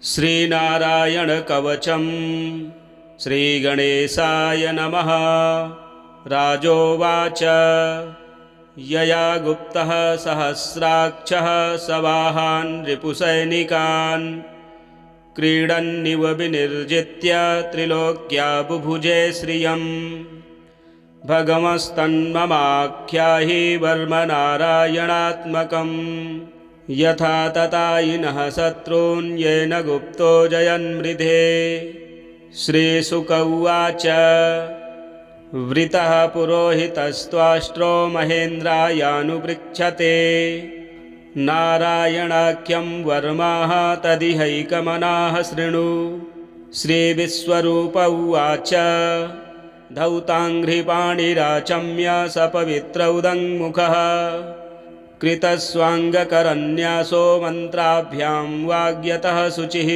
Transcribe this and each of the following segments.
श्रीनारायणकवचं श्रीगणेशाय नमः। राजोवाच यया गुप्तः सहस्राक्षः सवाहान् रिपुसैनिकान् क्रीडन्निव विनिर्जित्य त्रिलोक्या बुभुजे श्रियम्। भगवस्तन्ममाख्याहि वर्मनारायणात्मकम् यथा ततायिनः शत्रून् येन गुप्तो जयन्मृधे। श्रीशुक उवाच वृतः पुरोहितस्त्वाष्ट्रो महेन्द्रायानुपृच्छते नारायणाख्यं वर्माः तदिहैकमनाः शृणु। श्रीविश्वरूप उवाच धौताङ्घ्रिपाणिराचम्य सपवित्रौदङ्मुखः कृतस्वाङ्गकरन्यासो मन्त्राभ्यां वाग्यतः शुचिः।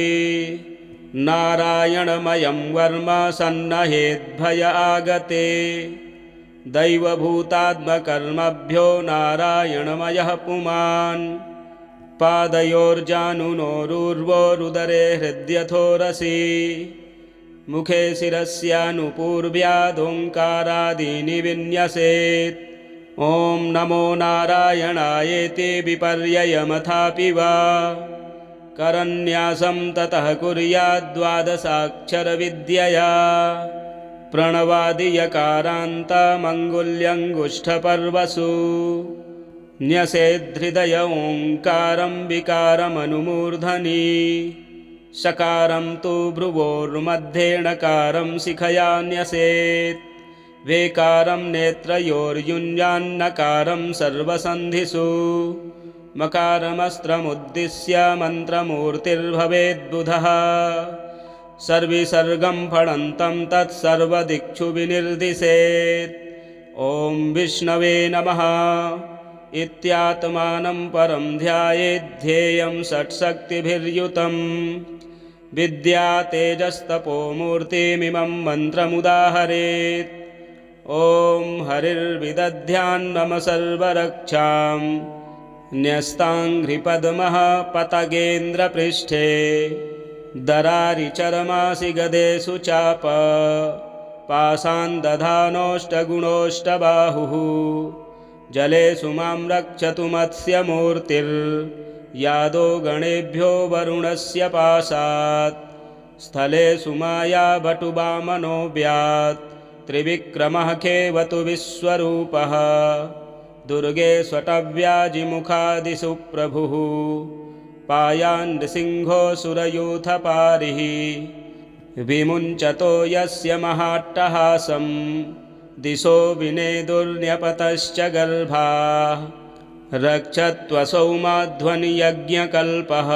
नारायणमयं वर्म सन्नहेद्भय आगते दैवभूतात्मकर्मभ्यो नारायणमयः पुमान्। पादयोर्जानुनोरुर्वोरुदरे हृद्यथोरसि मुखे शिरस्यानुपूर्व्यादोङ्कारादीनि विन्यसेत्। ॐ नमो नारायणायेति विपर्ययमथापि वा करन्यासं ततः कुर्याद्द्वादशाक्षरविद्यया। प्रणवादियकारान्तमङ्गुल्यङ्गुष्ठपर्वसु न्यसेद्धृदय ओङ्कारं विकारमनुमूर्धनि। सकारं तु भ्रुवोर्मध्ये णकारं शिखया न्यसेत्। वेकारं नेत्रयोर्युञ्जान्नकारं सर्वसन्धिषु। मकारमस्त्रमुद्दिश्य मन्त्रमूर्तिर्भवेद्बुधः। सर्विसर्गं फणन्तं तत्सर्वदिक्षु विनिर्दिशेत्। ॐ विष्णवे नमः इत्यात्मानं परं ध्यायेद्धेयं षट्शक्तिभिर्युतं। विद्या तेजस्तपोमूर्तिमिमं मन्त्रमुदाहरेत्। ॐ हरिर्विदध्यान्मम सर्वरक्षां न्यस्ताङ्घ्रिपद्मः पतगेन्द्रपृष्ठे। दरारिचरमासि गदेषु चाप पाशान् दधानोऽष्टगुणोऽष्टबाहुः। जलेषु मां रक्षतु मत्स्यमूर्तिर्यादो गणेभ्यो वरुणस्य पाशात्। स्थलेषु मायाभटुवामनो व्यात् त्रिविक्रमः खेवतु विश्वरूपः। दुर्गे स्वटव्याजिमुखादिषु प्रभुः पायान् नृसिंहो सुरयूथपारिः। विमुञ्चतो यस्य महाट्टहासं दिशो विनेदुर्न्यपतश्च गर्भाः। रक्षत्वसौ माध्वनियज्ञकल्पः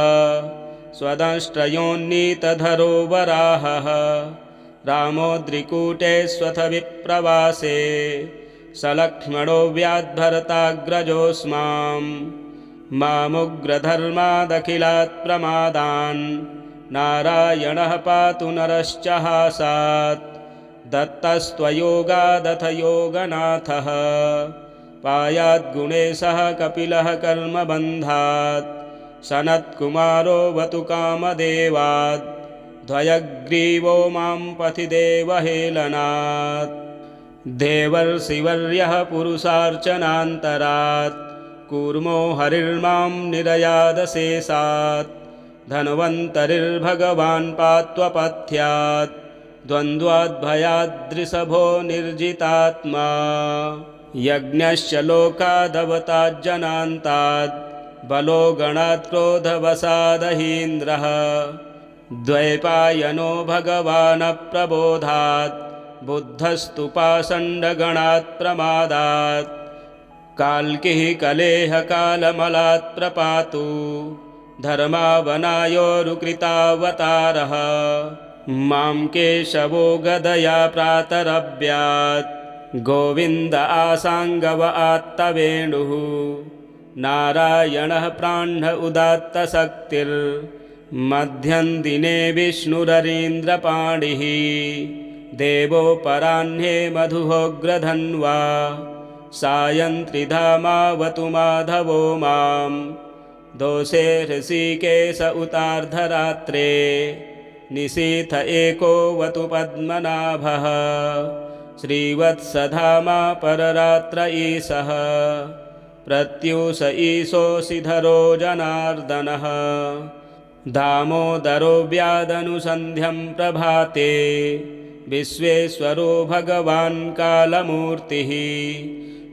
स्वदंष्ट्रयोन्नीतधरो वराहः। रामोद्रिकूटेष्वथ विप्रवासे सलक्ष्मणो व्याद्भरताग्रजोऽस्मां। मामुग्रधर्मादखिलात् प्रमादान् नारायणः पातु नरश्च हासात्। दत्तस्त्वयोगादथ योगनाथः पायाद्गुणेशः कपिलः कर्मबन्धात्। सनत्कुमारो वतु कामदेवात् द्वयग्रीवो मां पथि देवहेलनात्। देवर्षिवर्यः पुरुषार्चनान्तरात् कूर्मो हरिर्मां निरयादशेषात्। धन्वन्तरिर्भगवान् पात्वपथ्यात् द्वन्द्वाद्भयाद्रिषभो निर्जितात्मा। यज्ञश्च लोकादवताज्जनान्तात् बलो गणात् क्रोधवशादहीन्द्रः। द्वैपायनो भगवानप्रबोधात् बुद्धस्तु पाषण्डगणात् प्रमादात्। काल्किः कलेहकालमलात् प्रपातु धर्मावनायोरुकृतावतारः। मां केशवो गदया प्रातरभ्यात् गोविन्द आसाङ्गव आत्तवेणुः। नारायणः प्राह्न उदात्तशक्तिर्मध्यं दिने विष्णुररीन्द्रपाणिः। देवोपराह्ने मधुहोग्रधन्वा सायं त्रिधामावतु माधवो मां। दोषे ऋषिकेश उतार्धरात्रे निशीथ एको वतु पद्मनाभः श्रीवत्सधामा पररात्र ईशः प्रत्यूष ईशोऽसिधरो जनार्दनः दामोदरो व्यादनुसन्ध्यं प्रभाते विश्वेश्वरो भगवान् कालमूर्तिः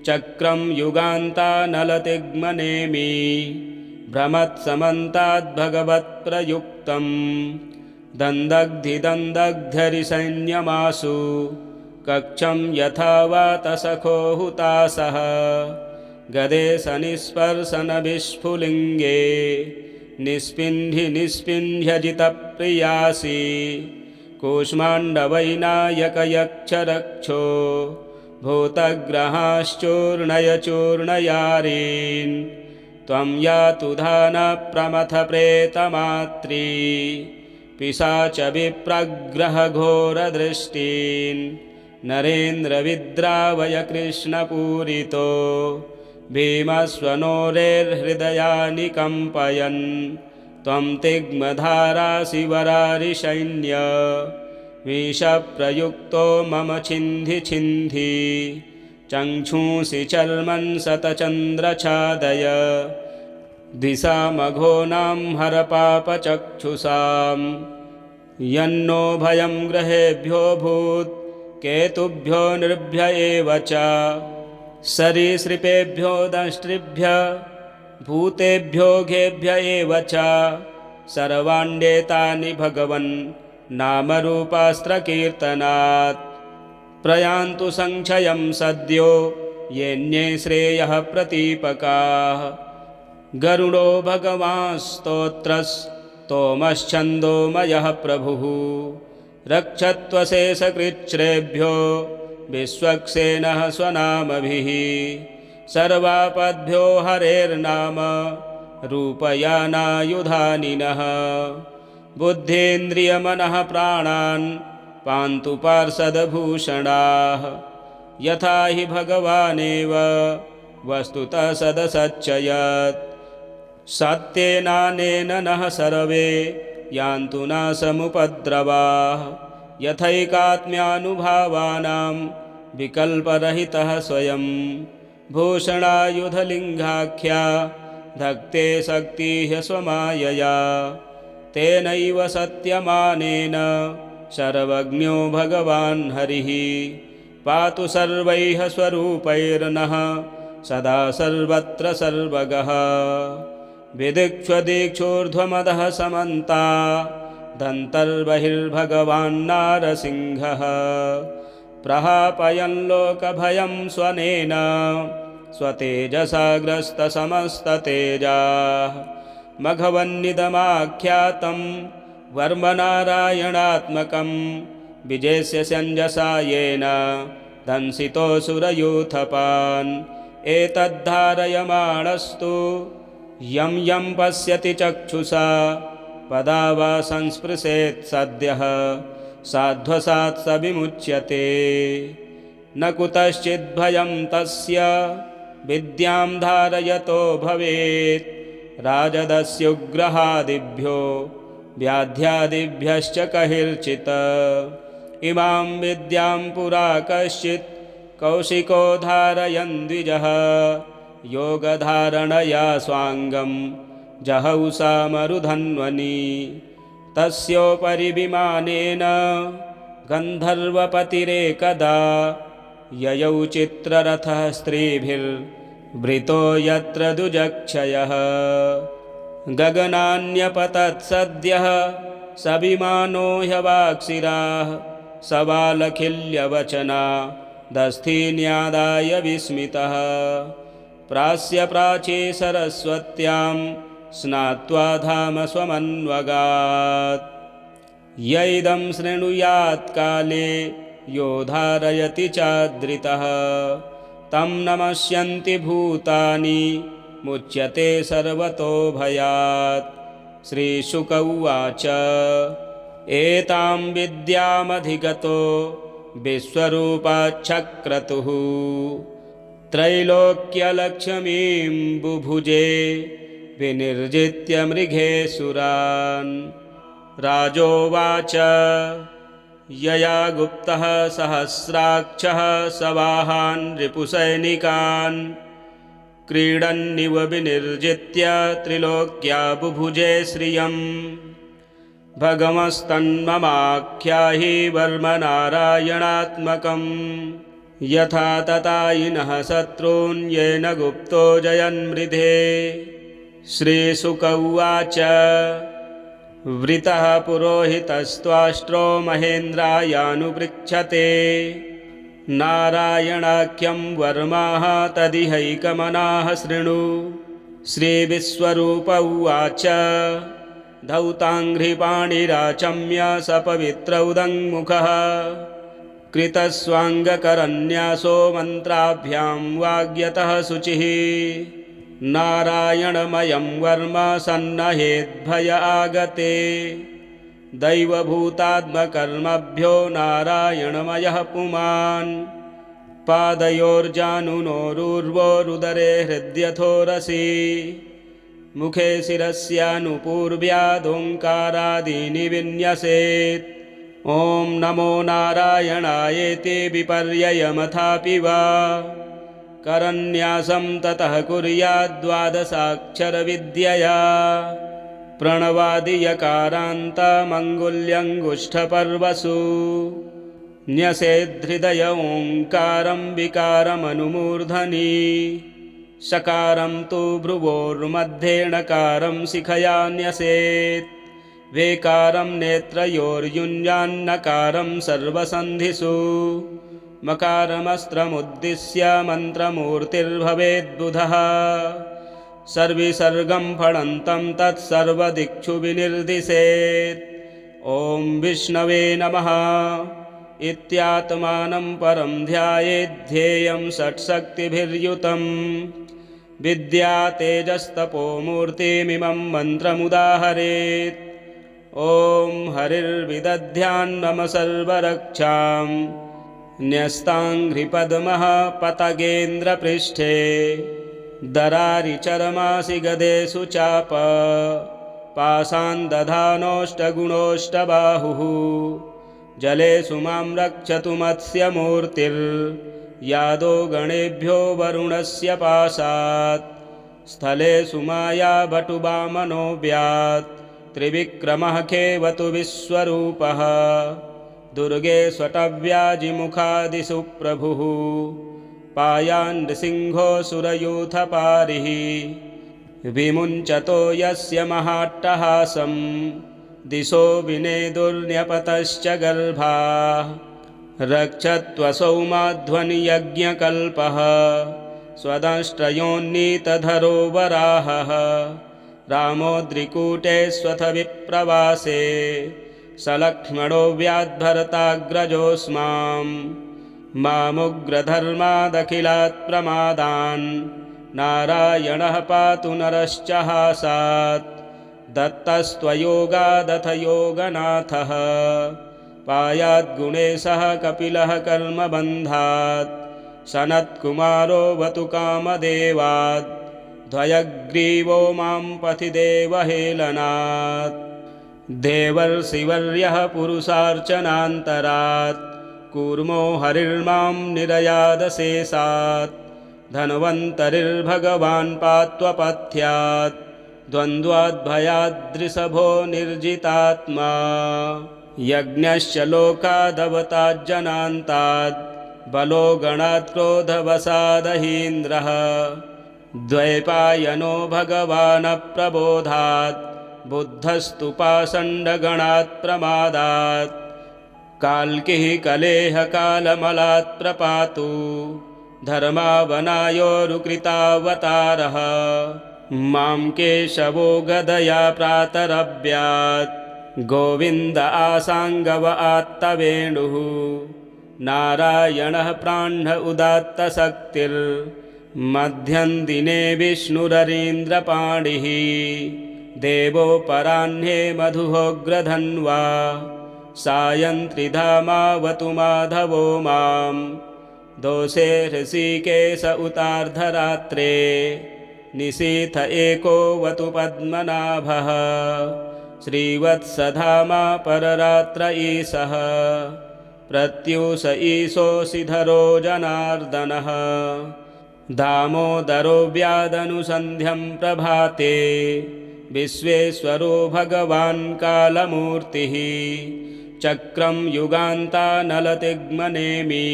चक्रं युगान्तानलतिग्मनेमि भ्रमत्समन्ताद्भगवत्प्रयुक्तं दन्दग्धिदन्दग्ध्यरिसैन्यमासु कक्षं यथा वातसखो हुतासः गदेशनिस्पर्शनविस्फुलिङ्गे निस्पिन्ध्यजितप्रियासि कूष्माण्डवैनायकयक्षरक्षो भूतग्रहाश्चूर्णयचूर्णयारीन् त्वं यातु धानप्रमथप्रेतमात्री पिशाचविप्रग्रहघोरदृष्टीन् नरेन्द्रविद्रावय कृष्णपूरितो भीमस्वनोरेर्हृदयानि कम्पयन् त्वं तिग्मधारासि वरारिसैन्य विषप्रयुक्तो मम छिन्धि छिन्धि चक्षुंसि चर्मन् शतचन्द्रछादय दिशामघोनां हरपापचक्षुषां यन्नो भयं ग्रहेभ्यो भूत् केतुभ्यो नृभ्य एव च सरीसृपेभ्यो दंष्ट्रिभ्य भूतेभ्यो घेभ्य एव च सर्वाण्येतानि भगवन् नामरूपास्त्रकीर्तनात् प्रयान्तु संक्षयं सद्यो येऽन्ये श्रेयः प्रतीपकाः गरुडो भगवांस्तोत्रस्तोमश्छन्दोमयः प्रभुः रक्षत्वशेषकृच्छ्रेभ्यो विश्वक्सेनः स्वनामभिः सर्वापद्भ्यो हरेर्नाम रूपयानायुधानिनः बुद्धीन्द्रियमनः प्राणान् पान्तु पार्षदभूषणाः यथा हि भगवानेव वस्तुतः सदसच्चयत् सत्येनानेन नः सर्वे यान्तु नाशमुपद्रवाः यथैकात्म्यानुभावानां विकल्परहितः स्वयं भूषणायुधलिङ्गाख्या धत्ते शक्तिः स्वमायया तेनैव सत्यमानेन सर्वज्ञो भगवान् हरिः पातु सर्वैः स्वरूपैर्नः सदा सर्वत्र सर्वगः विदिक्ष्वदीक्षूर्ध्वमदः समन्ता दन्तर्बहिर्भगवान् नारसिंहः प्रहापयन् लोकभयं स्वनेन स्वतेजसा ग्रस्तसमस्ततेजाः मघवन्निदमाख्यातं वर्मनारायणात्मकं विजेस्य सञ्जसा येन दंसितोऽसुरयूथपान् एतद्धारयमाणस्तु यं यं पश्यति चक्षुषा पदा वा संस्पृशेत् सद्यः साध्वसात् स विमुच्यते न कुतश्चिद्भयं तस्य विद्यां धारयतो भवेत् राजदस्युग्रहादिभ्यो व्याध्यादिभ्यश्च कहिर्चित् इमां विद्यां पुरा कश्चित् कौशिको धारयन् द्विजः योगधारणया स्वाङ्गं जहौषा मरुधन्वनि तस्योपरि विमानेन गन्धर्वपतिरेकदा ययौ चित्ररथः स्त्रीभिर्वृतो यत्र दुजक्षयः गगनान्यपतत् सद्यः स विमानो ह्यवाक्शिराः सबालखिल्यवचना दस्थीन्यादाय विस्मितः प्रास्य प्राची सरस्वत्यां स्नात्वा धाम स्वमन्वगात् यैदं शृणुयात् काले यो धारयति चाद्रितः तं नमस्यन्ति भूतानि मुच्यते सर्वतो भयात्। श्रीशुक उवाच एतां विद्यामधिगतो विश्वरूपाच्छक्रतुः त्रैलोक्यलक्ष्मीं बुभुजे विनिर्जित्य मृगेसुरान्। राजोवाच यया गुप्तः सहस्राक्षः सवाहान् रिपुसैनिकान् क्रीडन्निव विनिर्जित्य त्रिलोक्या बुभुजे श्रियम्। भगमस्तन्ममाख्याहि वर्मनारायणात्मकम् यथा ततायिनः शत्रून् येन गुप्तो जयन्मृधे। श्रीशुक उवाच वृतः पुरोहितस्त्वाष्ट्रो महेन्द्रायानुपृच्छते नारायणाख्यं वर्माः तदिहैकमनाः शृणु। श्रीविश्वरूप उवाच धौताङ्घ्रिपाणिराचम्य स पवित्र उदङ्मुखः कृतस्वाङ्गकरन्यासो मन्त्राभ्यां वाग्यतः शुचिः। नारायणमयं वर्म सन्नहेद्भय आगते दैवभूतात्मकर्मभ्यो नारायणमयः पुमान्। पादयोर्जानुनोरुर्वोरुदरे हृद्यथोरसि मुखे शिरस्यानुपूर्व्यादोङ्कारादीनि विन्यसेत्। ॐ नमो नारायणायेति विपर्ययमथापि वा करन्यासं ततः कुर्याद्द्वादशाक्षरविद्यया। प्रणवादियकारान्तमङ्गुल्यङ्गुष्ठपर्वसु न्यसेद्धृदय ओङ्कारं विकारमनुमूर्धनि। सकारं तु भ्रुवोर्मध्ये णकारं शिखया न्यसेत्। वेकारं नेत्रयोर्युञ्जान्नकारं सर्वसन्धिषु। मकारमस्त्रमुद्दिश्य मन्त्रमूर्तिर्भवेद्बुधः। सर्विसर्गं फणन्तं तत्सर्वदिक्षु विनिर्दिशेत्। ॐ विष्णवे नमः इत्यात्मानं परं ध्यायेद्धेयं षट्शक्तिभिर्युतम्। विद्यातेजस्तपोमूर्तिमिमं मन्त्रमुदाहरेत्। ॐ हरिर्विदध्यान्मम सर्वरक्षां न्यस्ताङ्घ्रिपद्मः पतगेन्द्रपृष्ठे। दरारिचरमासि गदेषु चाप पाशान् दधानोऽष्टगुणोऽष्टबाहुः। जलेषु मां रक्षतु मत्स्यमूर्तिर्यादो गणेभ्यो वरुणस्य पाशात्। स्थलेषु मायाभटुवामनो व्यात् त्रिविक्रमः खेवतु विश्वरूपः। दुर्गे स्वटव्याजिमुखादिषु प्रभुः पायान् नृसिंहोऽसुरयूथपारिः। विमुञ्चतो यस्य महाट्टहासं दिशो विनेदुर्न्यपतश्च गर्भाः। रक्षत्वसौ माध्वनियज्ञकल्पः स्वदंष्ट्रयोन्नीतधरो वराहः। रामोद्रिकूटेष्वथ विप्रवासे सलक्ष्मणो व्याद्भरताग्रजोऽस्मां। मामुग्रधर्मादखिलात् प्रमादान् नारायणः पातु नरश्च हासात्। दत्तस्त्वयोगादथ योगनाथः पायाद्गुणेशः कपिलः कर्मबन्धात्। सनत्कुमारो वतु कामदेवात् द्वयग्रीवो मां पथि देवहेलनात्। देवर्षिवर्यः पुरुषार्चनान्तरात् कूर्मो हरिर्मां निरयादशेषात्। धन्वन्तरिर्भगवान् पात्वपथ्यात् द्वन्द्वाद्भयाद्रिषभो निर्जितात्मा। यज्ञश्च लोकादवताज्जनान्ताद् बलो गणात् क्रोधवशादहीन्द्रः। द्वैपायनो भगवानप्रबोधात् बुद्धस्तु पाषण्डगणात् प्रमादात्। काल्किः कलेहकालमलात् प्रपातु धर्मावनायोरुकृतावतारः। मां केशवो गदया प्रातरभ्यात् गोविन्द आसाङ्गव आत्तवेणुः। नारायणः प्राह्न उदात्तशक्तिर्मध्यं दिने विष्णुररीन्द्रपाणिः। देवोपराह्ने मधुहोग्रधन्वा सायं त्रिधामावतु माधवो मां। दोषे हृषीकेश उतार्धरात्रे निशीथ एको वतु पद्मनाभः श्रीवत्सधामा पररात्र ईशः प्रत्यूष ईशोऽसिधरो जनार्दनः दामोदरो व्यादनुसन्ध्यं प्रभाते विश्वेश्वरो भगवान् कालमूर्तिः चक्रं युगान्तानलतिग्मनेमि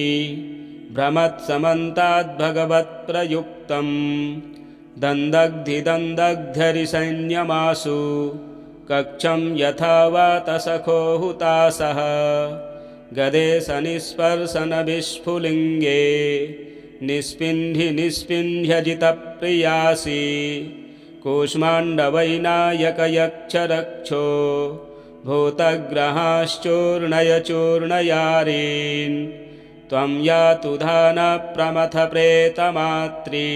भ्रमत्समन्ताद्भगवत्प्रयुक्तं दन्दग्धिदन्दग्ध्यरिसैन्यमासु कक्षं यथा वातसखो हुतासः गदेशनिस्पर्शनविस्फुलिङ्गे निस्पिन्धि निस्पिन्ध्यजितप्रियासि कूष्माण्डवैनायकयक्षरक्षो भूतग्रहाश्चूर्णय चूर्णयारीन् त्वं यातु धानप्रमथ प्रेतमात्री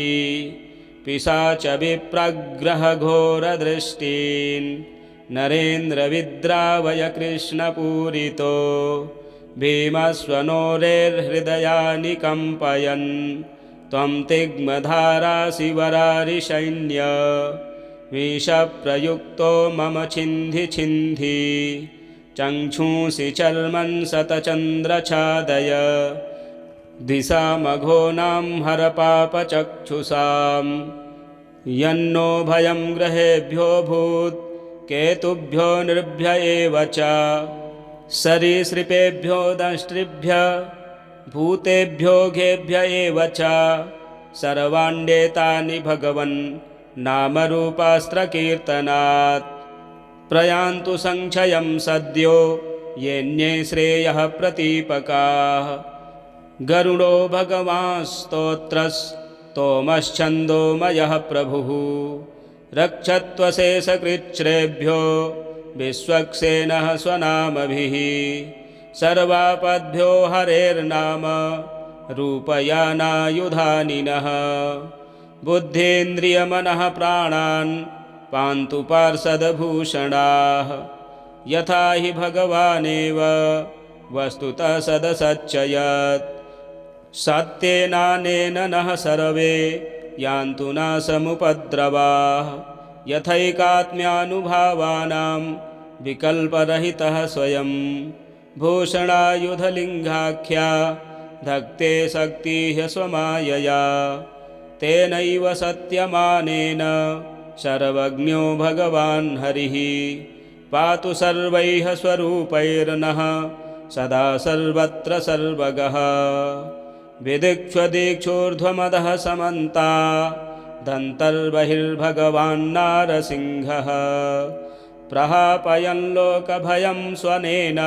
पिशाच विप्रग्रहघोरदृष्टीन् नरेन्द्रविद्रावय कृष्णपूरितो भीमस्वनोरेर्हृदयानि कम्पयन् त्वं तिग्मधारासि वरारिसैन्य विषप्रयुक्तो मम छिन्धि छिन्धि चक्षुंसि चर्मन् शतचन्द्रछादय दिशामघोनां हरपापचक्षुषां यन्नो भयं ग्रहेभ्यो भूत् केतुभ्यो नृभ्य एव च सरीसृपेभ्यो दंष्ट्रिभ्य भूतेभ्यो घेभ्य एव च सर्वाण्डेतानि भगवन् नामरूपास्त्रकीर्तनात् प्रयान्तु संक्षयं सद्यो येऽन्ये श्रेयः प्रतीपकाः गरुडो भगवांस्तोत्रस्तोमश्छन्दोमयः प्रभुः रक्षत्वशेषकृच्छ्रेभ्यो विश्वक्सेनः स्वनामभिः सर्वापद्भ्यो हरेर्नाम रूपयानायुधानिनः बुद्धेन्द्रियमनः प्राणान् पान्तु पार्षदभूषणाः यथा हि भगवानेव वस्तुतः सदसच्चयत् सत्येनानेन नः सर्वे यान्तु न समुपद्रवाः यथैकात्म्यानुभावानां विकल्परहितः स्वयं भूषणायुधलिङ्गाख्या धत्ते शक्तिः स्वमायया तेनैव सत्यमानेन सर्वज्ञो भगवान् हरिः पातु सर्वैः स्वरूपैर्नः सदा सर्वत्र सर्वगः विदिक्ष्वदीक्षूर्ध्वमदः समन्ता दन्तर्बहिर्भगवान् नारसिंहः प्रहापयन् लोकभयं स्वनेन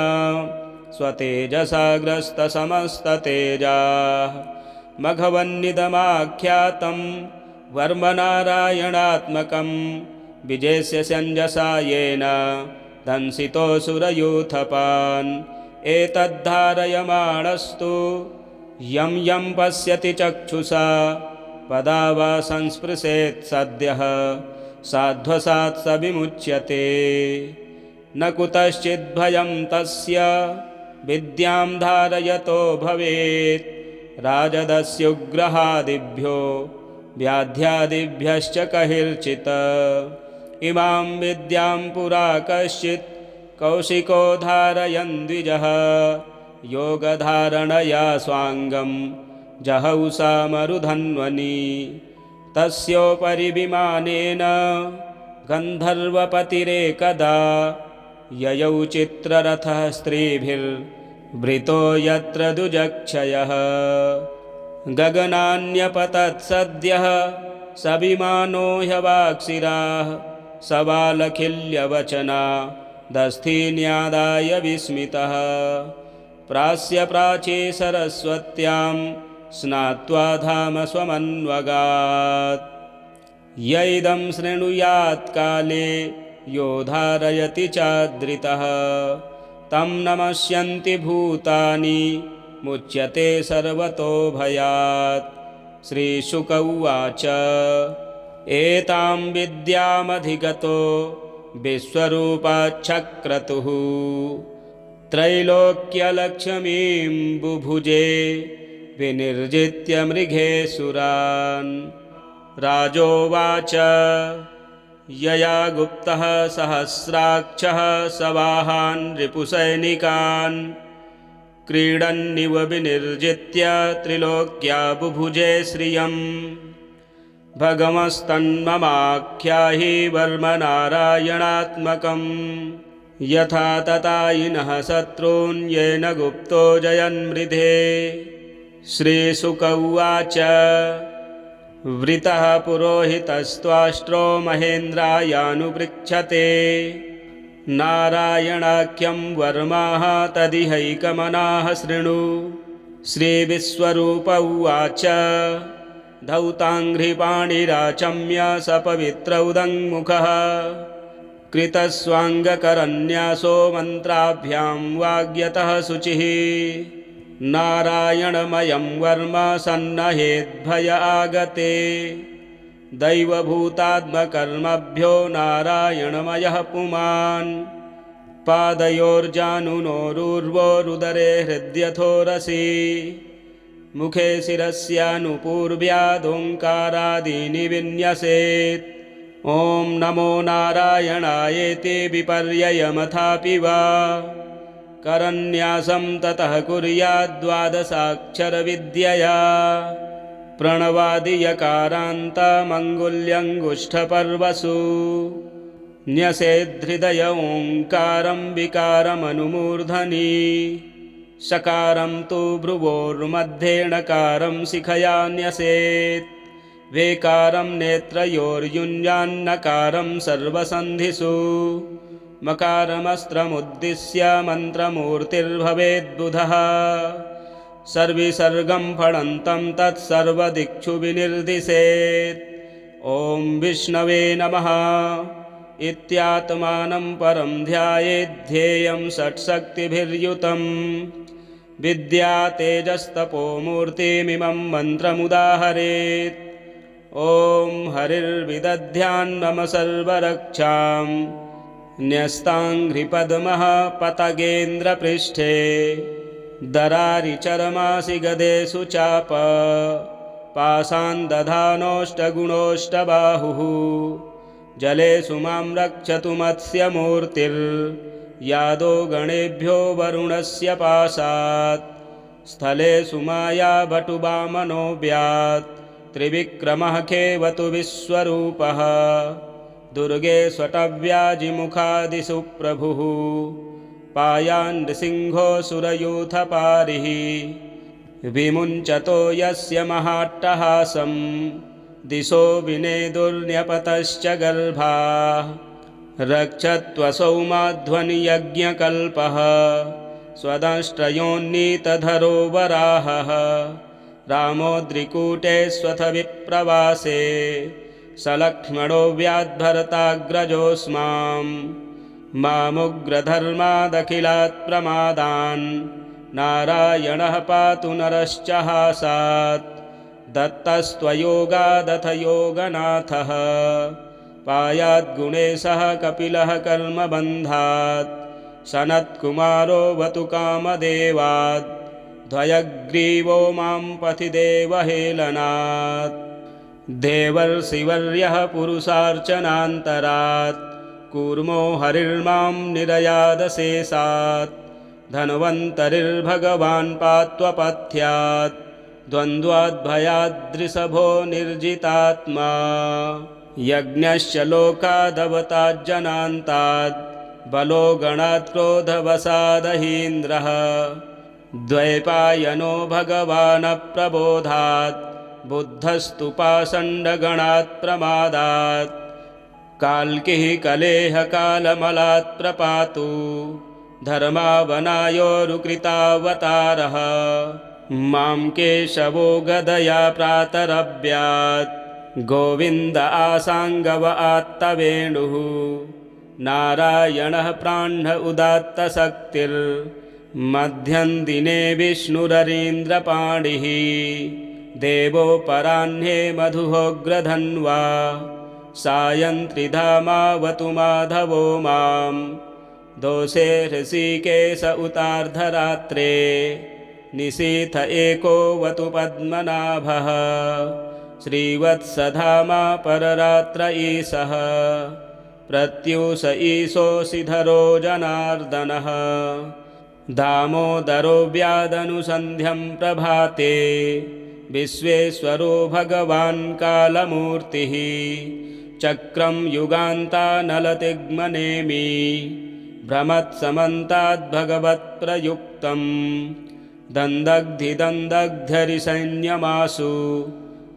स्वतेजसा ग्रस्तसमस्ततेजाः मघवन्निदमाख्यातं वर्मनारायणात्मकं विजेस्य सञ्जसा येन दंसितोऽसुरयूथपान् एतद्धारयमाणस्तु यं यं पश्यति चक्षुषा पदा वा संस्पृशेत् सद्यः साध्वसात् स विमुच्यते न कुतश्चिद्भयं तस्य विद्यां धारयतो भवेत् राजदस्युग्रहादिभ्यो व्याध्यादिभ्यश्च कहिर्चित् इमां विद्यां पुरा कश्चित् कौशिको धारयन् द्विजः योगधारणया स्वाङ्गं जहौषा मरुधन्वनि तस्योपरि विमानेन गन्धर्वपतिरेकदा ययौ चित्ररथः स्त्रीभिर्वृतो यत्र दुजक्षयः गगनान्यपतत् सद्यः स विमानो ह्यवाक्शिराः सबालखिल्यवचना दस्थीन्यादाय विस्मितः प्रास्य प्राची सरस्वत्यां स्नात्वा धाम स्वमन्वगात् य इदं शृणुयात् काले यो धारयति चादृतः तं नमस्यन्ति भूतानि मुच्यते सर्वतो भयात् श्रीशुक उवाच एतां विद्यामधिगतो विश्वरूपाच्छक्रतुः त्रैलोक्यलक्ष्मीं बुभुजे विनिर्जित्य मृगेसुरान् राजोवाच यया गुप्तः सहस्राक्षः सवाहान् रिपुसैनिकान् क्रीडन्निव विनिर्जित्य त्रिलोक्या बुभुजे श्रियम् भगमस्तन्ममाख्याहि वर्मनारायणात्मकम् यथा ततायिनः शत्रून् येन गुप्तो जयन्मृधे। श्रीशुक उवाच वृतः पुरोहितस्त्वाष्ट्रो महेन्द्रायानुपृच्छते नारायणाख्यं वर्माः तदिहैकमनाः शृणु। श्रीविश्वरूप उवाच धौताङ्घ्रिपाणिराचम्य सपवित्र उदङ्मुखः कृतस्वाङ्गकरन्यासो मन्त्राभ्यां वाग्यतः शुचिः नारायणमयं वर्म सन्नहेद्भय आगते दैवभूतात्मकर्मभ्यो नारायणमयः पुमान् पादयोर्जानुनोरुर्वोरुदरे हृद्यथोरसि मुखे शिरस्यानुपूर्व्यादोङ्कारादीनि विन्यसेत् ॐ नमो नारायणायेति विपर्ययमथापि वा करन्यासं ततः कुर्याद्द्वादशाक्षरविद्यया प्रणवादियकारान्तमङ्गुल्यङ्गुष्ठपर्वसु न्यसेद्धृदय ओङ्कारं विकारमनुमूर्धनि सकारं तु भ्रुवोर्मध्ये णकारं शिखया न्यसेत् वेकारं नेत्रयोर्युञ्जान्नकारं सर्वसन्धिषु मकारमस्त्रमुद्दिश्य मन्त्रमूर्तिर्भवेद्बुधः सर्विसर्गं फणन्तं तत्सर्वदिक्षु विनिर्दिशेत् ॐ विष्णवे नमः इत्यात्मानं परं ध्यायेद्धेयं षट्शक्तिभिर्युतं विद्या तेजस्तपोमूर्तिमिमं मन्त्रमुदाहरेत् ॐ हरिर्विदध्यान्मम सर्वरक्षां न्यस्ताङ्घ्रिपद्मः पतगेन्द्रपृष्ठे दरारिचरमासि गदेषु चाप पाशान् दधानोऽष्टगुणोऽष्टबाहुः जलेषु मां रक्षतु मत्स्यमूर्तिर्यादो गणेभ्यो वरुणस्य पाशात् स्थलेषु माया भटुवामनो व्यात् त्रिविक्रमः खेवतु विश्वरूपः दुर्गे स्वटव्याजिमुखादिषु प्रभुः पायान् नृसिंहोऽसुरयूथपारिः विमुञ्चतो यस्य महाट्टहासं दिशो विनेदुर्न्यपतश्च गर्भाः रक्षत्वसौ माध्वनियज्ञकल्पः स्वदंष्ट्रयोन्नीतधरो वराहः रामोद्रिकूटेष्वथ विप्रवासे सलक्ष्मणो व्याद्भरताग्रजोऽस्मां मामुग्रधर्मादखिलात् प्रमादान् नारायणः पातु नरश्च हासात् दत्तस्त्वयोगादथ योगनाथः पायाद्गुणेशः कपिलः कर्मबन्धात् सनत्कुमारो वतु कामदेवात् द्वयग्रीवो मां पथि देवहेलनात् देवर्षिवर्यः पुरुषार्चनान्तरात् कूर्मो हरिर्मां निरयादशेषात् धन्वन्तरिर्भगवान् पात्वपथ्यात् द्वन्द्वाद्भयाद्रिषभो निर्जितात्मा यज्ञश्च लोकादवताज्जनान्तात् बलो गणात् क्रोधवसादहीन्द्रः द्वैपायनो भगवानप्रबोधात् बुद्धस्तु पाषण्डगणात् प्रमादात् काल्किः कलेहकालमलात् प्रपातु धर्मावनायोरुकृतावतारः मां केशवो गदया प्रातरव्यात् गोविन्द आसाङ्गव आत्तवेणुः नारायणः प्राह्न उदात्तशक्तिर्मध्यं दिने विष्णुररीन्द्रपाणिः देवोपराह्ने मधुहोग्रधन्वा सायन्त्रिधामावतु माधवो मां दोषे हृषीकेश उतार्धरात्रे निशीथ एको वतु पद्मनाभः श्रीवत्सधामा पररात्र ईशः प्रत्यूष ईशोऽसिधरो जनार्दनः दामोदरो व्यादनुसन्ध्यं प्रभाते विश्वेश्वरो भगवान् कालमूर्तिः चक्रं युगान्तानलतिग्मनेमि भ्रमत्समन्ताद्भगवत्प्रयुक्तं दन्दग्धिदन्दग्ध्यरिसैन्यमासु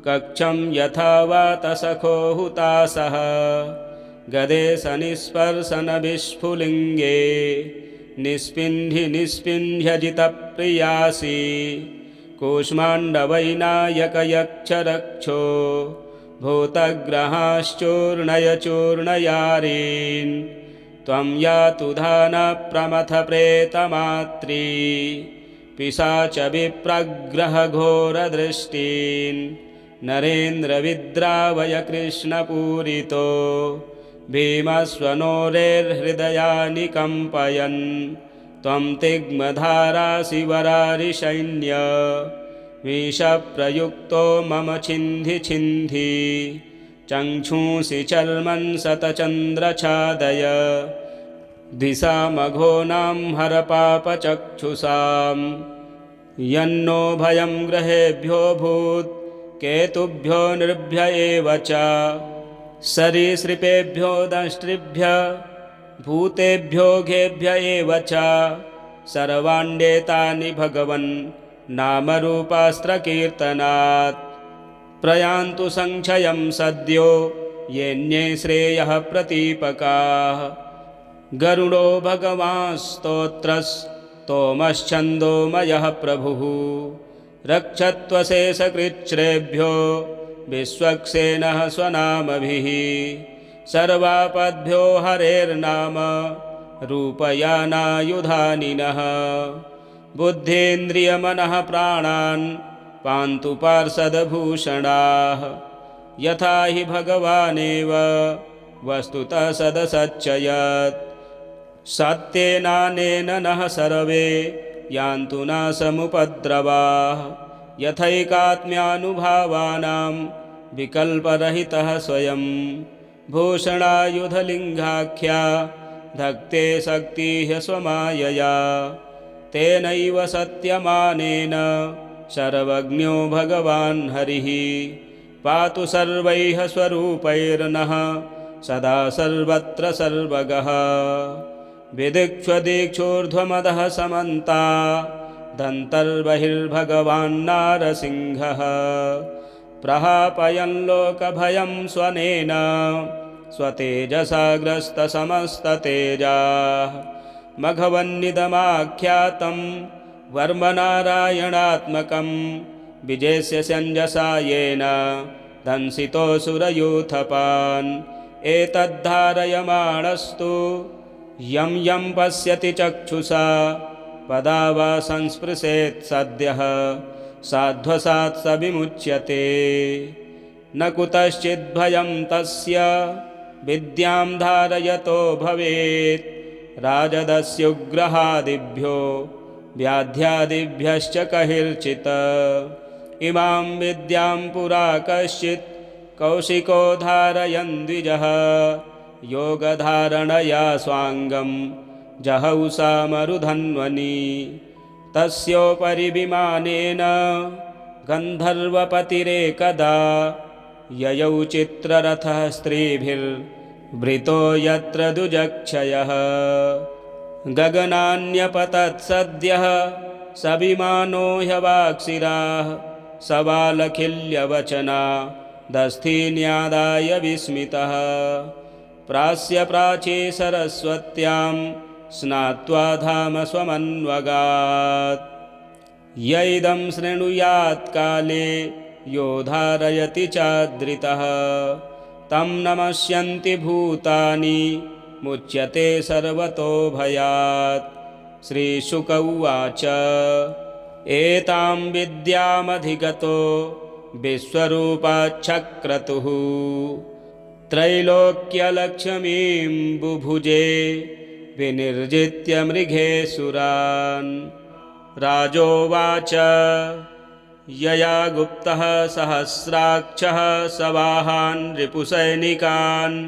कक्षं यथा वातसखो हुतासः गदे सनिस्पर्शनविस्फुलिङ्गे निस्पिन्धि निस्पिन्ध्यजितप्रियासि कूष्माण्डवैनायकयक्षरक्षो भूतग्रहाश्चूर्णय चूर्णयारीन् त्वं यातु धानप्रमथप्रेतमात्री पिशाच विप्रग्रहघोरदृष्टीन् नरेन्द्रविद्रावय कृष्णपूरितो भीमस्वनोरेर्हृदयानि कम्पयन् त्वं तिग्मधाराशिवरारिसैन्य विषप्रयुक्तो मम छिन्धि छिन्धि चक्षुंसि चर्मन् शतचन्द्रछादय दिशामघोनां हरपापचक्षुषां यन्नो भयं ग्रहेभ्यो भूत् केतुभ्यो नृभ्य एव च सरीसृपेभ्यो दंष्ट्रिभ्य भूतेभ्यो घेभ्य एव च सर्वाण्येतानि भगवन् नामरूपास्त्रकीर्तनात् प्रयान्तु संक्षयं सद्यो येऽन्ये श्रेयः प्रतीपकाः गरुडो भगवांस्तोत्रस्तोमश्छन्दोमयः प्रभुः रक्षत्वशेषकृच्छ्रेभ्यो विश्वक्सेनः स्वनामभिः सर्वापद्भ्यो हरेर्नाम रूपयानायुधानिनः बुद्धेन्द्रियमनः प्राणान् पान्तु पार्षदभूषणाः यथा हि भगवानेव वस्तुतः सदसच्चयत् सत्येनानेन नः सर्वे यान्तु नाशमुपद्रवाः यथैकात्म्यानुभावानां विकल्परहितः स्वयं भूषणायुधलिङ्गाख्या धत्ते शक्तिः स्वमायया तेनैव सत्यमानेन सर्वज्ञो भगवान् हरिः पातु सर्वैः स्वरूपैर्नः सदा सर्वत्र सर्वगः विदिक्ष्वदीक्षूर्ध्वमदः समन्ता दन्तर्बहिर्भगवान् नारसिंहः प्रहापयन् लोकभयं स्वनेन स्वतेजसा ग्रस्तसमस्ततेजाः मघवन्निदमाख्यातं वर्मनारायणात्मकं विजेस्य सञ्जसा येन दंसितोऽसुरयूथपान् एतद्धारयमाणस्तु यं यं पश्यति चक्षुषा पदा वा संस्पृशेत् सद्यः साध्वसात् स विमुच्यते न कुतश्चिद्भयं तस्य विद्यां धारयतो भवेत् राजदस्युग्रहादिभ्यो व्याध्यादिभ्यश्च कहिर्चित् इमां विद्यां पुरा कश्चित् कौशिको धारयन् द्विजः योगधारणया स्वाङ्गं जहौषा मरुधन्वनि तस्योपरि विमानेन गन्धर्वपतिरेकदा ययौ चित्ररथः स्त्रीभिर्वृतो यत्र दुजक्षयः गगनान्यपतत् सद्यः स विमानो ह्यवाक्शिराः सबालखिल्यवचना दस्थीन्यादाय विस्मितः प्रास्य प्राची सरस्वत्यां स्नात्वा धाम स्वमन्वगात् यैदं शृणुयात् काले यो धारयति चादृतः तं नमस्यन्ति भूतानि मुच्यते सर्वतो भयात् श्रीशुक उवाच एतां विद्यामधिगतो विश्वरूपाच्छक्रतुः त्रैलोक्यलक्ष्मीं बुभुजे विनिर्जित्य मृगेसुरान् राजोवाच यया गुप्तः सहस्राक्षः सवाहान् रिपुसैनिकान्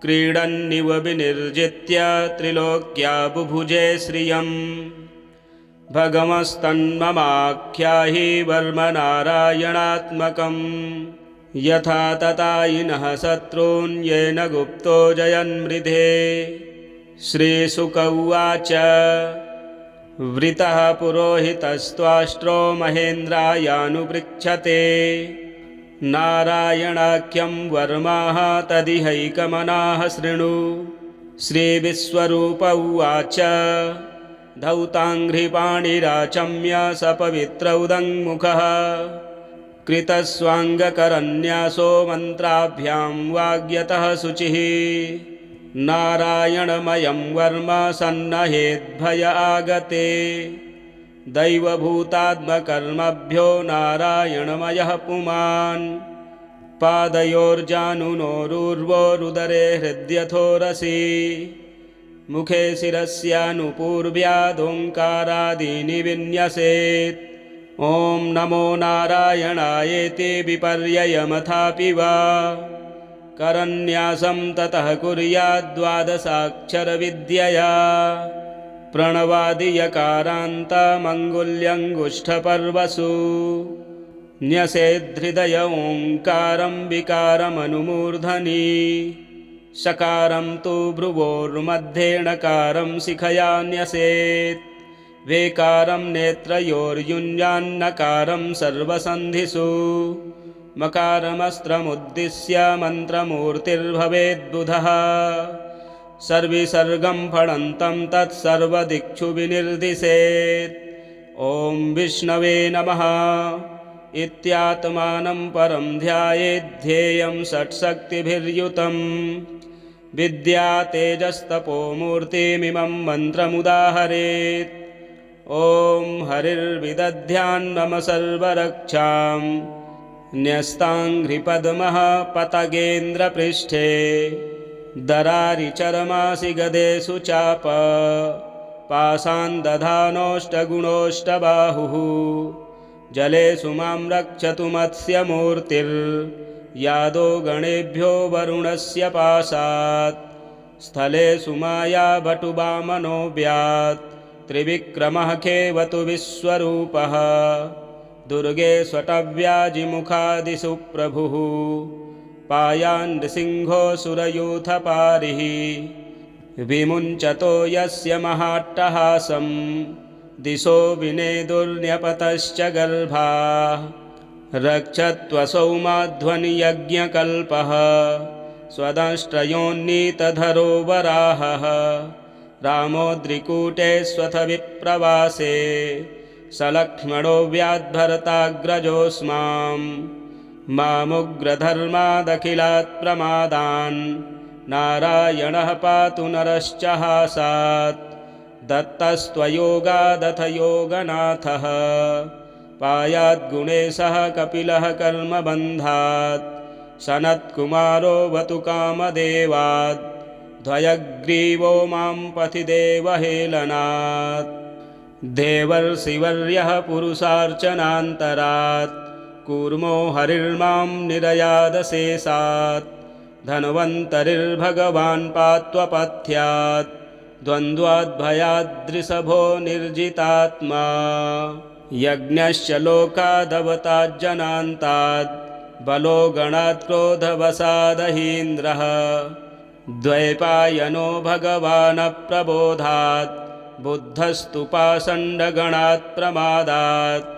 क्रीडन्निव विनिर्जित्य त्रिलोक्या बुभुजे श्रियम् भगमस्तन्ममाख्याहि वर्मनारायणात्मकम् यथा ततायिनः शत्रून् येन गुप्तो जयन्मृधे। श्रीशुक उवाच वृतः पुरोहितस्त्वाष्ट्रो महेन्द्रायानुपृच्छते नारायणाख्यं वर्माः तदिहैकमनाः शृणु। श्रीविश्वरूप उवाच धौताङ्घ्रिपाणिराचम्य स पवित्रौदङ्मुखः कृतस्वाङ्गकरन्यासो मन्त्राभ्यां वाग्यतः शुचिः नारायणमयं वर्म सन्नहेद्भय आगते दैवभूतात्मकर्मभ्यो नारायणमयः पुमान् पादयोर्जानुनोरुर्वोरुदरे हृद्यथोरसि मुखे शिरस्यानुपूर्व्यादोङ्कारादीनि विन्यसेत् ॐ नमो नारायणायेति विपर्ययमथापि वा करन्यासं ततः कुर्याद्द्वादशाक्षरविद्यया प्रणवादियकारान्तमङ्गुल्यङ्गुष्ठपर्वसु न्यसेद्धृदय ओङ्कारं विकारमनुमूर्धनि सकारं तु भ्रुवोर्मध्ये णकारं शिखया न्यसेत् वेकारं नेत्रयोर्युञ्जान्नकारं सर्वसन्धिषु मकारमस्त्रमुद्दिश्य मन्त्रमूर्तिर्भवेद्बुधः सर्विसर्गं फणन्तं तत्सर्वदिक्षु विनिर्दिशेत् ॐ विष्णवे नमः इत्यात्मानं परं ध्यायेद्धेयं षट्शक्तिभिर्युतं विद्या तेजस्तपोमूर्तिमिमं मन्त्रमुदाहरेत् ॐ हरिर्विदध्यान्मम सर्वरक्षां न्यस्ताङ्घ्रिपद्मः पतगेन्द्रपृष्ठे दरारिचरमासि गदेषु चाप पाशान् दधानोऽष्टगुणोऽष्टबाहुः जलेषु मां रक्षतु मत्स्यमूर्तिर्यादो गणेभ्यो वरुणस्य पाशात् स्थलेषु मायाभटुवामनो व्यात् त्रिविक्रमः खेवतु विश्वरूपः दुर्गे स्वटव्याजिमुखादिषु प्रभुः पायान् नृसिंहोऽसुरयूथपारिः विमुञ्चतो यस्य महाट्टहासं दिशो विनेदुर्न्यपतश्च गर्भाः रक्षत्वसौ माध्वनियज्ञकल्पः स्वदंष्ट्रयोन्नीतधरो वराहः रामोद्रिकूटेष्वथ विप्रवासे सलक्ष्मणो व्याद्भरताग्रजोऽस्मां मामुग्रधर्मादखिलात् प्रमादान् नारायणः पातु नरश्च हासात् दत्तस्त्वयोगादथ योगनाथः पायाद्गुणेशः कपिलः कर्मबन्धात् सनत्कुमारोऽवतु कामदेवात् ध्वयग्रीवो मां पथि देवहेलनात् देवर्षिवर्यः पुरुषार्चनान्तरात् कूर्मो हरिर्मां निरयादशेषात् धन्वन्तरिर्भगवान् पात्वपथ्यात् द्वन्द्वाद्भयाद्रिषभो निर्जितात्मा यज्ञश्च लोकादवताज्जनान्ताद् बलो गणात् क्रोधवशादहीन्द्रः द्वैपायनो भगवानप्रबोधात् बुद्धस्तु पाषण्डगणात् प्रमादात्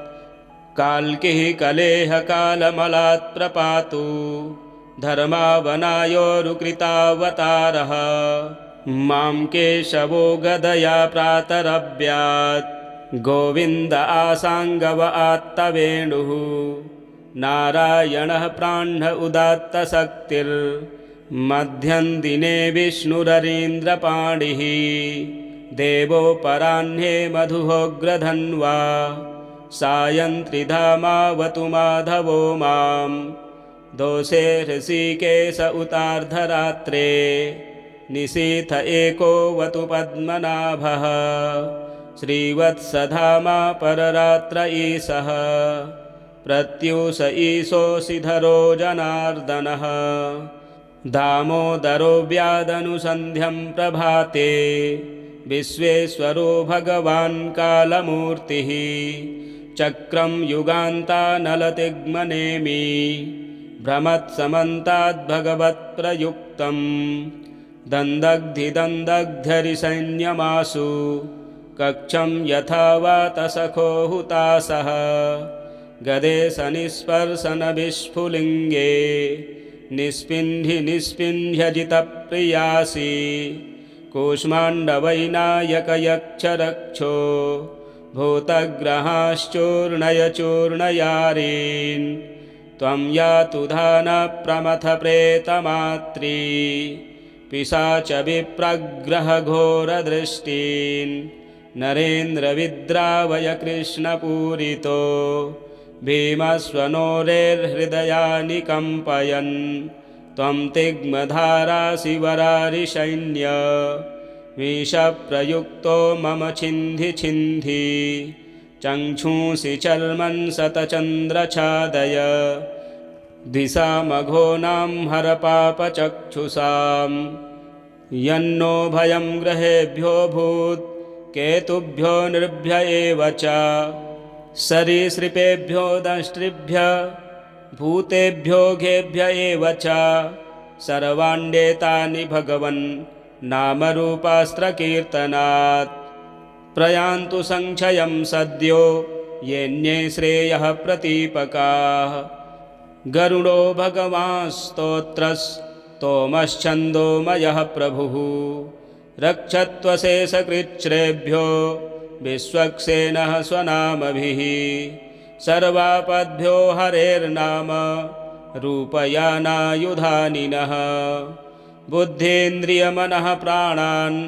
काल्किः कलेहकालमलात् प्रपातु धर्मावनायोरुकृतावतारः मां केशवो गदया प्रातरभ्यात् गोविन्द आसाङ्गव आत्तवेणुः नारायणः प्राह्न उदात्तशक्तिर्मध्यं दिने विष्णुररीन्द्रपाणिः देवोपराह्ने मधुहोग्रधन्वा सायं त्रिधामावतु माधवो मां दोषे हृषीकेश उतार्धरात्रे निशीथ एकोऽवतु पद्मनाभः श्रीवत्सधामा पररात्र ईशः प्रत्यूष ईशोऽसिधरो जनार्दनः दामोदरो व्यादनुसन्ध्यं प्रभाते विश्वेश्वरो भगवान् कालमूर्तिः चक्रं युगान्तानलतिग्मनेमि भ्रमत्समन्ताद्भगवत्प्रयुक्तं दन्दग्धिदन्दग्ध्यरिसैन्यमासु कक्षं यथा वातसखो हुतासः गदे सनिस्पर्शनविस्फुलिङ्गे निस्पिन्धि निस्पिन्ध्यजितप्रियासि कूष्माण्डवैनायकयक्षरक्षो भूतग्रहाश्चूर्णय चूर्णयारीन् त्वं यातु धानप्रमथप्रेतमात्री पिशाचविप्रग्रहघोरदृष्टीन् नरेन्द्रविद्रावय कृष्णपूरितो भीमस्वनोरेर्हृदयानि कम्पयन् त्वं तिग्मधारासि वरारिसैन्य विषप्रयुक्तो मम छिन्धि छिन्धि चक्षुंसि चर्मन् शतचन्द्रछादय द्विषामघोनां हरपापचक्षुषां यन्नो भयं ग्रहेभ्यो भूत् केतुभ्यो नृभ्य एव च सरीसृपेभ्यो दंष्ट्रिभ्य भूतेभ्यो घेभ्य एव च सर्वाण्येतानि भगवन् नामरूपास्त्रकीर्तनात् प्रयान्तु संक्षयं सद्यो येऽन्ये श्रेयः प्रतीपकाः गरुडो भगवांस्तोत्रस्तोमश्छन्दोमयः प्रभुः रक्षत्वशेषकृच्छ्रेभ्यो विश्वक्सेनः स्वनामभिः सर्वापद्भ्यो हरेर्नाम रूपयानायुधानिनः बुद्धीन्द्रियमनः प्राणान्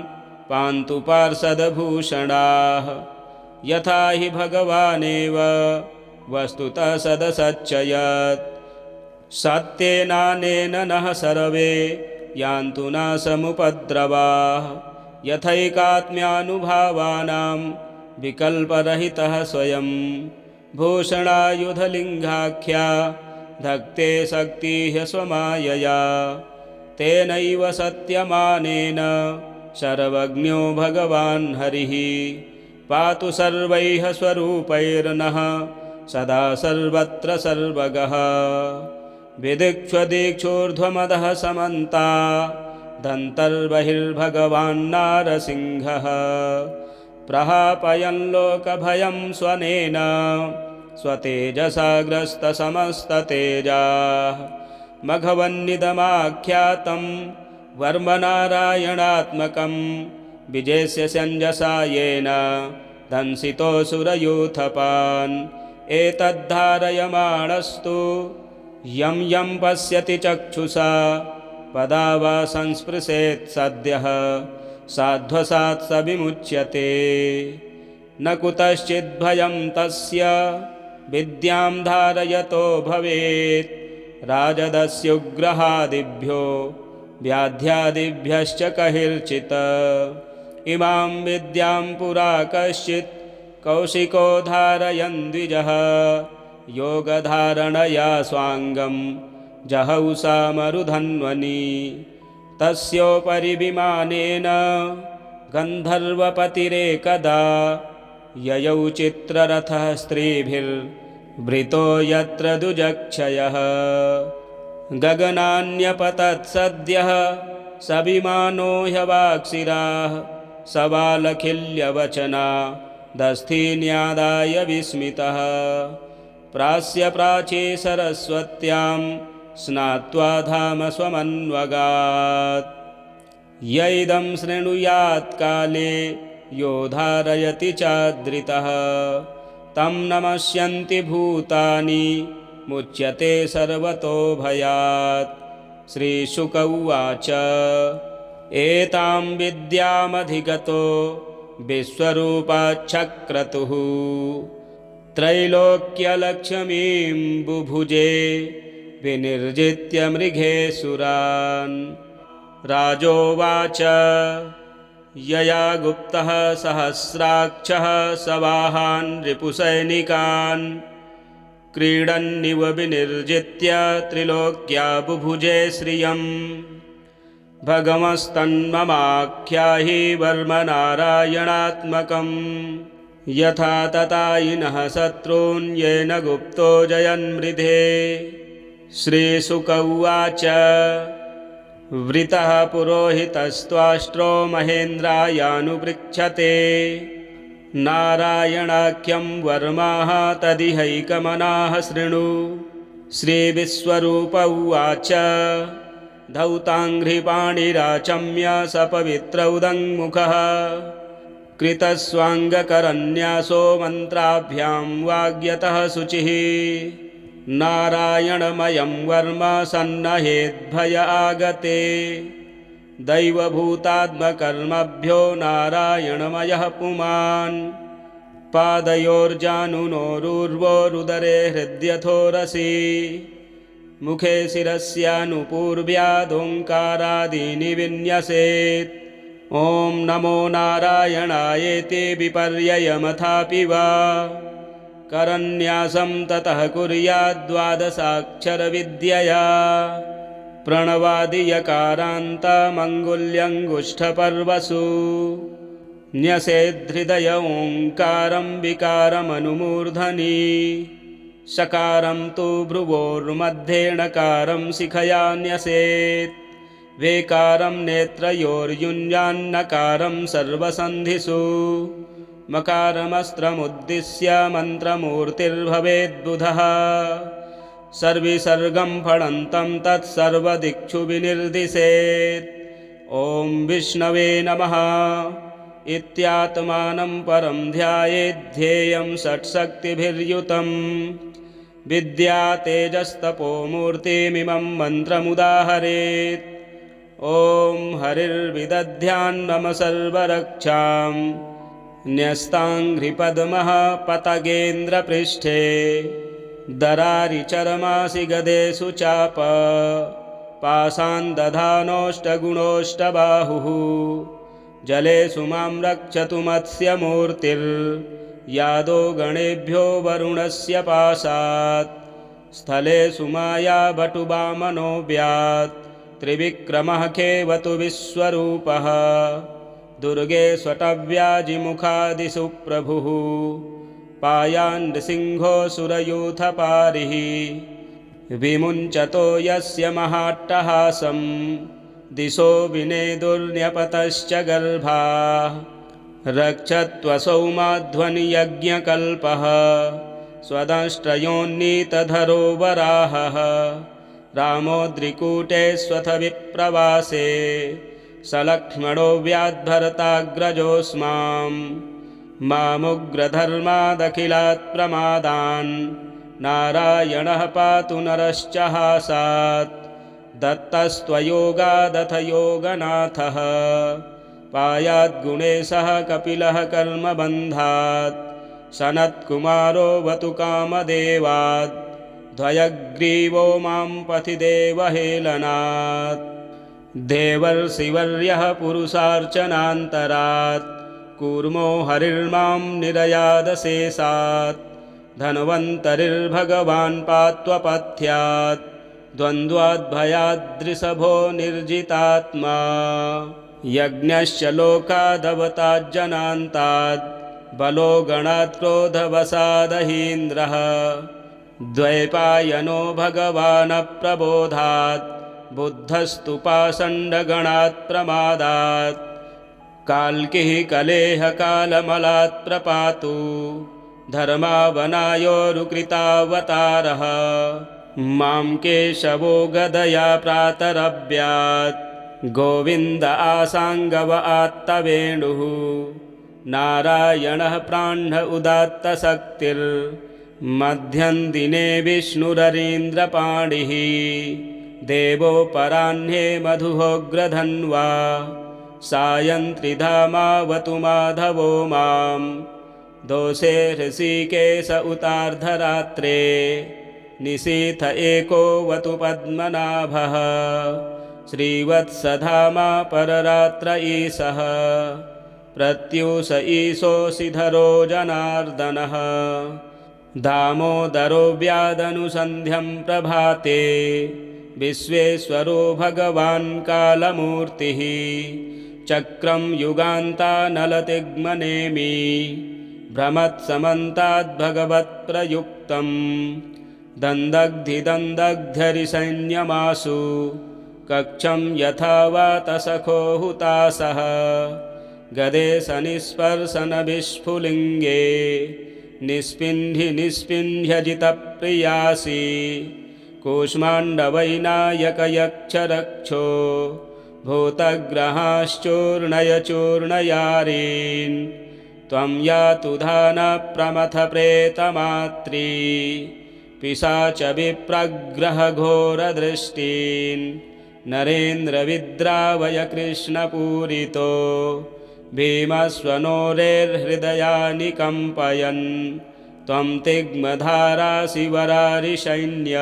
पान्तु पार्षदभूषणाः यथा हि भगवानेव वस्तुतः सदसच्चयत् सत्येनानेन नः सर्वे यान्तु न समुपद्रवाः यथैकात्म्यानुभावानां विकल्परहितः स्वयं भूषणायुधलिङ्गाख्या धत्ते शक्तिः स्वमायया तेनैव सत्यमानेन सर्वज्ञो भगवान् हरिः पातु सर्वैः स्वरूपैर्नः सदा सर्वत्र सर्वगः विदिक्ष्वदीक्षूर्ध्वमदः समन्ता दन्तर्बहिर्भगवान् नारसिंहः प्रहापयन् लोकभयं स्वनेन स्वतेजसा ग्रस्तसमस्ततेजाः मघवन्निदमाख्यातं वर्मनारायणात्मकं विजेस्य सञ्जसा येन दंसितोऽसुरयूथपान् एतद्धारयमाणस्तु यं यं पश्यति चक्षुषा पदा वा संस्पृशेत् सद्यः साध्वसात् स विमुच्यते न कुतश्चिद्भयं तस्य विद्यां धारयतो भवेत् राजदस्युग्रहादिभ्यो व्याध्यादिभ्यश्च कहिर्चित् इमां विद्यां पुरा कश्चित् कौशिको धारयन् द्विजः योगधारणया स्वाङ्गं जहौषा मरुधन्वनि तस्योपरि विमानेन गन्धर्वपतिरेकदा ययौ चित्ररथः स्त्रीभिर्वृतो यत्र दुजक्षयः गगनान्यपतत् सद्यः स विमानो ह्यवाक्शिराः सबालखिल्यवचना दस्थीन्यादाय विस्मितः प्रास्य प्राची सरस्वत्यां स्नात्वा धाम स्वमन्वगात् यैदं शृणुयात् काले यो धारयति चाद्रितः तं नमस्यन्ति भूतानि मुच्यते सर्वतो भयात् श्रीशुक उवाच एतां विद्यामधिगतो विश्वरूपाच्छक्रतुः त्रैलोक्यलक्ष्मीं बुभुजे विनिर्जित्य मृगेसुरान् राजोवाच यया गुप्तः सहस्राक्षः सवाहान् रिपुसैनिकान् क्रीडन्निव विनिर्जित्य त्रिलोक्या बुभुजे श्रियम् भगमस्तन्ममाख्याहि वर्मनारायणात्मकम् यथा ततायिनः शत्रून् येन गुप्तो जयन्मृधे। श्रीशुक उवाच वृतः पुरोहितस्त्वाष्ट्रो महेन्द्रायानुपृच्छते नारायणाख्यं वर्माः तदिहैकमनाः शृणु। श्रीविश्वरूप उवाच धौताङ्घ्रिपाणिराचम्य सपवित्रौदङ्मुखः कृतस्वाङ्गकरन्यासो मन्त्राभ्यां वाग्यतः शुचिः नारायणमयं वर्म सन्नहेद्भय आगते दैवभूतात्मकर्मभ्यो नारायणमयः पुमान् पादयोर्जानुनोरुर्वोरुदरे हृद्यथोरसि मुखे शिरस्यानुपूर्व्यादोङ्कारादीनि विन्यसेत्। ॐ नमो नारायणायेति विपर्ययमथापि वा करन्यासं ततः कुर्याद्द्वादशाक्षरविद्यया प्रणवादियकारान्तमङ्गुल्यङ्गुष्ठपर्वसु न्यसेद्धृदय ओङ्कारं विकारमनुमूर्धनि सकारं तु भ्रुवोर्मध्ये णकारं शिखया न्यसेत् वेकारं नेत्रयोर्युञ्जान्नकारं सर्वसन्धिषु मकारमस्त्रमुद्दिश्य मन्त्रमूर्तिर्भवेद्बुधः सर्विसर्गं फणन्तं तत्सर्वदिक्षु विनिर्दिशेत्। ॐ विष्णवे नमः इत्यात्मानं परं ध्यायेद्धेयं षट्शक्तिभिर्युतम् विद्या तेजस्तपोमूर्तिमिमं मन्त्रमुदाहरेत्। ॐ हरिर्विदध्यान्मम सर्वरक्षां न्यस्ताङ्घ्रिपद्मः पतगेन्द्रपृष्ठे दरारिचरमासि गदेषु चाप पाशान् दधानोऽष्टगुणोऽष्टबाहुः जलेषु मां रक्षतु मत्स्यमूर्तिर्यादो गणेभ्यो वरुणस्य पाशात् स्थलेषु मायावटुवामनो व्यात् त्रिविक्रमः खेवतु विश्वरूपः दुर्गे स्वटव्याजिमुखादिषु प्रभुः पायान् नृसिंहोऽसुरयूथपारिः विमुञ्चतो यस्य महाट्टहासं दिशो विनेदुर्न्यपतश्च गर्भाः रक्षत्वसौ माध्वनियज्ञकल्पः स्वदंष्ट्रयोन्नीतधरो वराहः रामोद्रिकूटेष्वथ विप्रवासे सलक्ष्मणो व्याद्भरताग्रजोऽस्मां मामुग्रधर्मादखिलात् प्रमादान् नारायणः पातु नरश्च हासात् दत्तस्त्वयोगादथ योगनाथः पायाद्गुणेशः कपिलः कर्मबन्धात् सनत्कुमारो वतु कामदेवात् द्वयग्रीवो मां पथि देवहेलनात् देवर्षिवर्यः पुरुषार्चनान्तरात् कूर्मो हरिर्मां निरयादशेषात् धन्वन्तरिर्भगवान् पात्वपथ्यात् द्वन्द्वाद्भयाद्रिषभो निर्जितात्मा यज्ञश्च लोकादवताज्जनान्ताद् बलो गणात् क्रोधवसादहीन्द्रः द्वैपायनो भगवानप्रबोधात् बुद्धस्तु पाषण्डगणात् प्रमादात् काल्किः कलेहकालमलात् प्रपातु धर्मावनायोरुकृतावतारः मां केशवो गदया प्रातरभ्यात् गोविन्द आसाङ्गव आत्तवेणुः नारायणः प्राह्न उदात्तशक्तिर्मध्यं दिने विष्णुररीन्द्रपाणिः देवोपराह्ने मधुहोग्रधन्वा सायं त्रिधामावतु माधवो मां दोषे हृषीकेश उतार्धरात्रे निशीथ एको वतु पद्मनाभः श्रीवत्सधामा पररात्र ईशः प्रत्यूष ईशोऽसिधरो जनार्दनः दामोदरो व्यादनुसन्ध्यं प्रभाते विश्वेश्वरो भगवान् कालमूर्तिः चक्रं युगान्तानलतिग्मनेमि भ्रमत्समन्ताद्भगवत्प्रयुक्तं दन्दग्धिदन्दग्ध्यरिसैन्यमासु कक्षं यथा वातसखो हुतासः गदे सनिस्पर्शनविस्फुलिङ्गे निस्पिन्धि निस्पिन्ध्यजितप्रियासि कूष्माण्डवैनायकयक्षरक्षो भूतग्रहाश्चूर्णय चूर्णयारीन् त्वं यातु धानप्रमथप्रेतमात्री पिशाचविप्रग्रहघोरदृष्टीन् नरेन्द्रविद्रावय कृष्णपूरितो भीमस्वनोरेर्हृदयानि कम्पयन् त्वं तिग्मधारासि वरारिसैन्य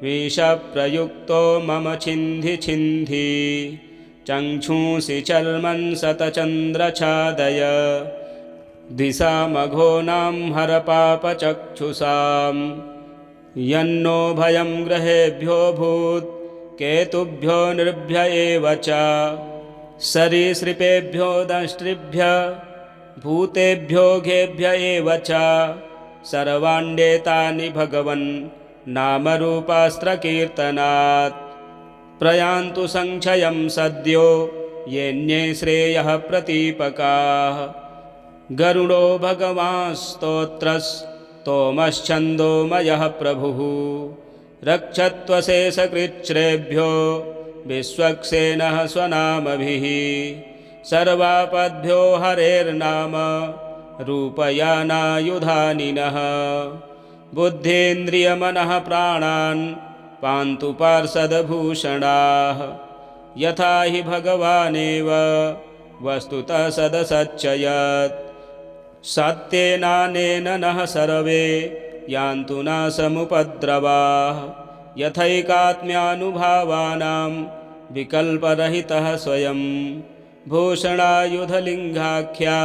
विषप्रयुक्तो मम छिन्धि छिन्धि चक्षुंसि चर्मन् शतचन्द्रछादय दिशामघोनां हरपापचक्षुषां यन्नो भयं ग्रहेभ्यो भूत् केतुभ्यो नृभ्य एव च सरीसृपेभ्यो दंष्ट्रिभ्य भूतेभ्यो घेभ्य एव च सर्वाण्येतानि भगवन् नामरूपास्त्रकीर्तनात् प्रयान्तु संक्षयं सद्यो येऽन्ये श्रेयः प्रतीपकाः गरुडो भगवांस्तोत्रस्तोमश्छन्दोमयः प्रभुः रक्षत्वशेषकृच्छ्रेभ्यो विश्वक्सेनः स्वनामभिः सर्वापद्भ्यो हरेर्नाम रूपयानायुधानिनः बुद्धेन्द्रियमनः प्राणान् पान्तु पार्षदभूषणाः यथा हि भगवानेव वस्तुतः सदसच्चयत् सत्येनानेन नः सर्वे यान्तु न समुपद्रवाः यथैकात्म्यानुभावानां विकल्परहितः स्वयं भूषणायुधलिङ्गाख्या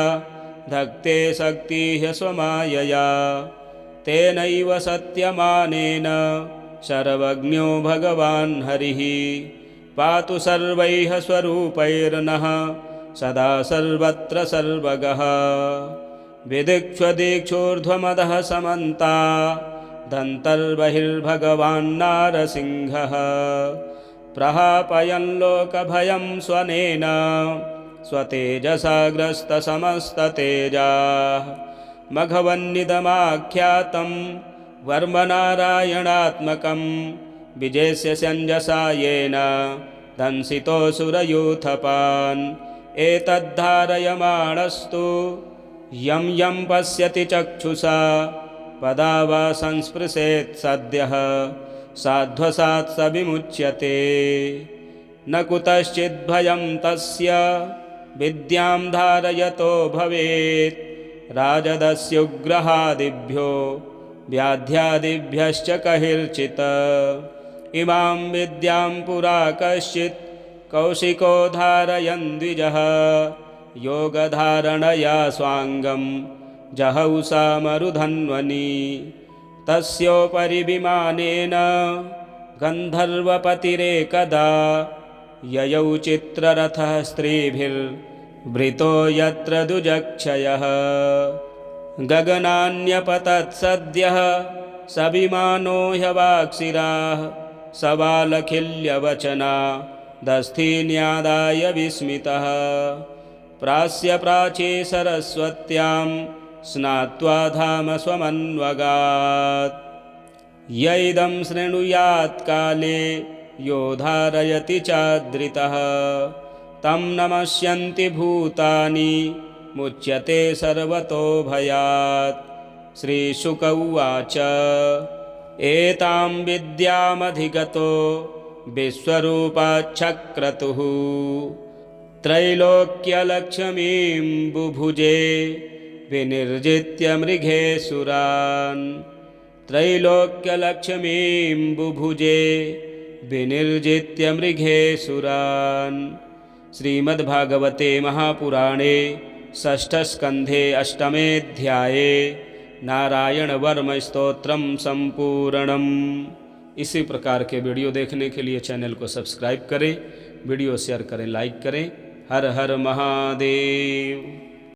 धत्ते शक्तिः स्वमायया तेनैव सत्यमानेन सर्वज्ञो भगवान् हरिः पातु सर्वैः स्वरूपैर्नः सदा सर्वत्र सर्वगः विदिक्ष्वदीक्षूर्ध्वमदः समन्ता दन्तर्बहिर्भगवान् नारसिंहः प्रहापयन् लोकभयं स्वनेन स्वतेजसा ग्रस्तसमस्ततेजाः मघवन्निदमाख्यातं वर्मनारायणात्मकं विजेस्य सञ्जसा येन दंसितोऽसुरयूथपान् एतद्धारयमाणस्तु यं यं पश्यति चक्षुषा पदा वा संस्पृशेत् सद्यः साध्वसात् स विमुच्यते न कुतश्चिद्भयं तस्य विद्यां धारयतो भवेत् राजदस्युग्रहादिभ्यो व्याध्यादिभ्यश्च कहिर्चित् इमां विद्यां पुरा कश्चित् कौशिको धारयन् द्विजः योगधारणया स्वाङ्गं जहौषा मरुधन्वनि तस्योपरि विमानेन गन्धर्वपतिरेकदा ययौ चित्ररथः स्त्रीभिर्वृतो यत्र दुजक्षयः गगनान्यपतत् सद्यः स विमानो ह्यवाक्षिराः सबालखिल्यवचना दस्थीन्यादाय विस्मितः प्रास्य प्राची सरस्वत्यां स्नात्वा धाम स्वमन्वगात् यैदं शृणुयात् काले यो धारयति चादृतः तं नमस्यन्ति भूतानि मुच्यते सर्वतो भयात् श्रीशुक उवाच एतां विद्यामधिगतो विश्वरूपाच्छक्रतुः त्रैलोक्यलक्ष्मीं बुभुजे विनिर्जित्य मृगेसुरान् त्रैलोक्यलक्ष्मीं बुभुजे विनिर्जित्य मृगेसुरान्। श्रीमद्भागवते महापुराणे षष्ठस्कन्धे अष्टमेऽध्याये नारायणवर्मस्तोत्रम संपूर्णम। इसी प्रकार के वीडियो देखने के लिए चैनल को सब्सक्राइब करें, वीडियो शेयर करें, लाइक करें। हर हर महादेव।